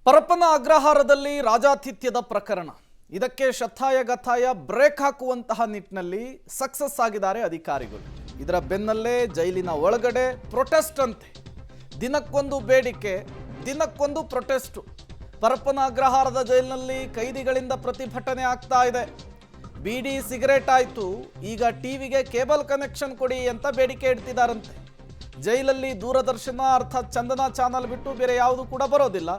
ಪರಪ್ಪನ ಅಗ್ರಹಾರದಲ್ಲಿ ರಾಜಾತಿಥ್ಯದ ಪ್ರಕರಣ ಇದಕ್ಕೆ ಶತಾಯಗತಾಯ ಬ್ರೇಕ್ ಹಾಕುವಂತಹ ನಿಟ್ಟಿನಲ್ಲಿ ಸಕ್ಸಸ್ ಆಗಿದ್ದಾರೆ ಅಧಿಕಾರಿಗಳು. ಇದರ ಬೆನ್ನಲ್ಲೇ ಜೈಲಿನ ಒಳಗಡೆ ಪ್ರೊಟೆಸ್ಟ್ ಅಂತೆ, ದಿನಕ್ಕೊಂದು ಬೇಡಿಕೆ, ದಿನಕ್ಕೊಂದು ಪ್ರೊಟೆಸ್ಟ್. ಪರಪ್ಪನ ಅಗ್ರಹಾರದ ಜೈಲಿನಲ್ಲಿ ಕೈದಿಗಳಿಂದ ಪ್ರತಿಭಟನೆ ಆಗ್ತಾ ಇದೆ. ಬೀಡಿ ಸಿಗರೇಟ್ ಆಯಿತು, ಈಗ ಟಿವಿಗೆ ಕೇಬಲ್ ಕನೆಕ್ಷನ್ ಕೊಡಿ ಅಂತ ಬೇಡಿಕೆ ಇಡ್ತಿದ್ದಾರಂತೆ. ಜೈಲಲ್ಲಿ ದೂರದರ್ಶನ ಅರ್ಥಾತ್ ಚಂದನ ಚಾನಲ್ ಬಿಟ್ಟು ಬೇರೆ ಯಾವುದು ಕೂಡ ಬರೋದಿಲ್ಲ.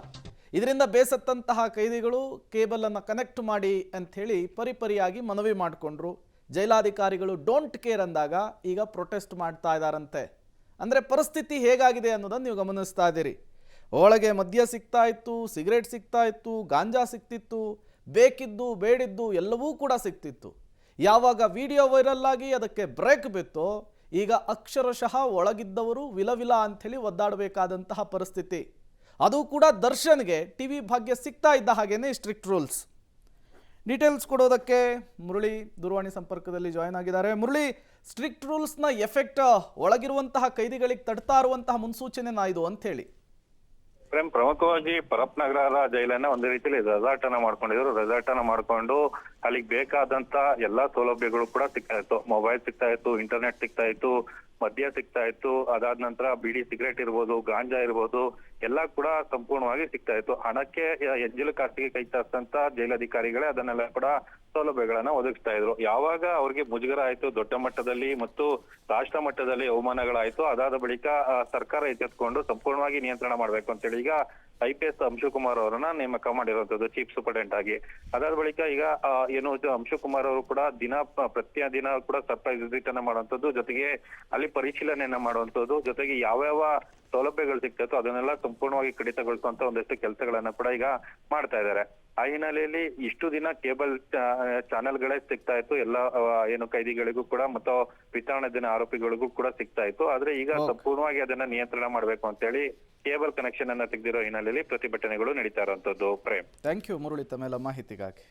ಇದರಿಂದ ಬೇಸತ್ತಂತಹ ಕೈದಿಗಳು ಕೇಬಲನ್ನು ಕನೆಕ್ಟ್ ಮಾಡಿ ಅಂಥೇಳಿ ಪರಿಪರಿಯಾಗಿ ಮನವಿ ಮಾಡಿಕೊಂಡ್ರು. ಜೈಲಾಧಿಕಾರಿಗಳು ಡೋಂಟ್ ಕೇರ್ ಅಂದಾಗ ಈಗ ಪ್ರೊಟೆಸ್ಟ್ ಮಾಡ್ತಾ ಇದ್ದಾರಂತೆ. ಅಂದರೆ ಪರಿಸ್ಥಿತಿ ಹೇಗಾಗಿದೆ ಅನ್ನೋದನ್ನು ನೀವು ಗಮನಿಸ್ತಾ ಇದ್ದೀರಿ. ಒಳಗೆ ಮದ್ಯ ಸಿಗ್ತಾ ಇತ್ತು, ಸಿಗರೇಟ್ ಸಿಗ್ತಾ ಇತ್ತು, ಗಾಂಜಾ ಸಿಗ್ತಿತ್ತು, ಬೇಕಿದ್ದು ಬೇಡಿದ್ದು ಎಲ್ಲವೂ ಕೂಡ ಸಿಗ್ತಿತ್ತು. ಯಾವಾಗ ವಿಡಿಯೋ ವೈರಲ್ ಆಗಿ ಅದಕ್ಕೆ ಬ್ರೇಕ್ ಬಿತ್ತೋ ಈಗ ಅಕ್ಷರಶಃ ಒಳಗಿದ್ದವರು ವಿಲವಿಲ ಅಂಥೇಳಿ ಒದ್ದಾಡಬೇಕಾದಂತಹ ಪರಿಸ್ಥಿತಿ. ಅದು ಕೂಡ ದರ್ಶನ್ಗೆ ಟಿವಿ ಭಾಗ್ಯ ಸಿಗ್ತಾ ಇದ್ದ ಹಾಗೇನೆ ಸ್ಟ್ರಿಕ್ಟ್ ರೂಲ್ಸ್. ಡೀಟೇಲ್ಸ್ ಕೊಡೋದಕ್ಕೆ ಮುರಳಿ ದೂರವಾಣಿ ಸಂಪರ್ಕದಲ್ಲಿ ಜಾಯ್ನ್ ಆಗಿದ್ದಾರೆ. ಮುರಳಿ, ಸ್ಟ್ರಿಕ್ಟ್ ರೂಲ್ಸ್ನ ಎಫೆಕ್ಟ್ ಒಳಗಿರುವಂತಹ ಕೈದಿಗಳಿಗೆ ತಡ್ತಾ ಇರುವಂತಹ ಮುನ್ಸೂಚನೆನಾ ಇದು ಅಂತ ಹೇಳಿ? ಪ್ರೇಮ್, ಪ್ರಮುಖವಾಗಿ ಪರಪ್ಪನಗರ ಜೈಲನ್ನ ಒಂದು ರೀತಿಯಲ್ಲಿ ರೆಸಾರ್ಟ್ ಅನ್ನ ಮಾಡ್ಕೊಂಡಿದ್ರು. ರೆಸಾರ್ಟ್ ಅನ್ನ ಮಾಡ್ಕೊಂಡು ಅಲ್ಲಿಗೆ ಬೇಕಾದಂತ ಎಲ್ಲಾ ಸೌಲಭ್ಯಗಳು ಕೂಡ ಸಿಗ್ತಾ ಇತ್ತು. ಮೊಬೈಲ್ ಸಿಗ್ತಾ ಇತ್ತು, ಇಂಟರ್ನೆಟ್ ಸಿಗ್ತಾ ಇತ್ತು, ಮದ್ಯ ಸಿಗ್ತಾ ಇತ್ತು, ಅದಾದ ನಂತರ ಬಿಡಿ ಸಿಗರೇಟ್ ಇರ್ಬೋದು, ಗಾಂಜಾ ಇರ್ಬೋದು, ಎಲ್ಲಾ ಕೂಡ ಸಂಪೂರ್ಣವಾಗಿ ಸಿಗ್ತಾ ಇತ್ತು. ಹಣಕ್ಕೆ ಹೆಜ್ಜಲ ಕಾಸ್ತಿಗೆ ಕೈ ಚಾಚಂತ ಜೈಲಧಿಕಾರಿಗಳೇ ಅದನ್ನೆಲ್ಲ ಕೂಡ ಸೌಲಭ್ಯಗಳನ್ನ ಒದಗಿಸ್ತಾ ಇದ್ರು. ಯಾವಾಗ ಅವ್ರಿಗೆ ಮುಜುಗರ ಆಯ್ತು, ದೊಡ್ಡ ಮಟ್ಟದಲ್ಲಿ ಮತ್ತು ರಾಷ್ಟ್ರ ಮಟ್ಟದಲ್ಲಿ ಅವಮಾನಗಳಾಯ್ತು, ಅದಾದ ಬಳಿಕ ಸರ್ಕಾರ ಎಚ್ಚೆತ್ಕೊಂಡು ಸಂಪೂರ್ಣವಾಗಿ ನಿಯಂತ್ರಣ ಮಾಡ್ಬೇಕು ಅಂತೇಳಿ ಈಗ IPS ಅಂಶುಕುಮಾರ್ ಅವರನ್ನ ನೇಮಕ ಮಾಡಿರುವಂತದ್ದು ಚೀಫ್ ಸೂಪರ್ಡೆಂಟ್ ಆಗಿ. ಅದಾದ ಬಳಿಕ ಈಗ ಏನು ಅಂಶುಕುಮಾರ್ ಅವರು ಕೂಡ ಪ್ರತಿದಿನ ಕೂಡ ಸರ್ಪ್ರೈಸ್ ವಿಸಿಟ್ ಅನ್ನ ಮಾಡುವಂತದ್ದು, ಜೊತೆಗೆ ಅಲ್ಲಿ ಪರಿಶೀಲನೆಯನ್ನ ಮಾಡುವಂತದ್ದು, ಜೊತೆಗೆ ಯಾವ್ಯಾವ ಸೌಲಭ್ಯಗಳು ಸಿಗ್ತಾ ಅದನ್ನೆಲ್ಲ ಸಂಪೂರ್ಣವಾಗಿ ಕಡಿತಗೊಳಿಸುವಂತ ಒಂದಷ್ಟು ಕೆಲಸಗಳನ್ನ ಕೂಡ ಈಗ ಮಾಡ್ತಾ ಇದ್ದಾರೆ. ಆ ಹಿನ್ನೆಲೆಯಲ್ಲಿ ಇಷ್ಟು ದಿನ ಕೇಬಲ್ ಚಾನೆಲ್ಗಳೇ ಸಿಗ್ತಾ ಇತ್ತು ಎಲ್ಲ ಏನು ಕೈದಿಗಳಿಗೂ ಕೂಡ ಮತ್ತು ವಿಚಾರಣೆ ಆರೋಪಿಗಳಿಗೂ ಕೂಡ ಸಿಗ್ತಾ ಇತ್ತು. ಆದ್ರೆ ಈಗ ಸಂಪೂರ್ಣವಾಗಿ ಅದನ್ನ ನಿಯಂತ್ರಣ ಮಾಡ್ಬೇಕು ಅಂತ ಹೇಳಿ ಕೇಬಲ್ ಕನೆಕ್ಷನ್ ಅನ್ನ ತೆಗೆದಿರೋ ಹಿನ್ನೆಲೆಯಲ್ಲಿ ಪ್ರತಿಭಟನೆಗಳು ನಡೀತಾ ಇರುವಂತದ್ದು. ಪ್ರೇಮ್, ಥ್ಯಾಂಕ್ ಯು ಮುರಳಿ ತಮ್ಮೆಲ್ಲ ಮಾಹಿತಿಗಾಗಿ.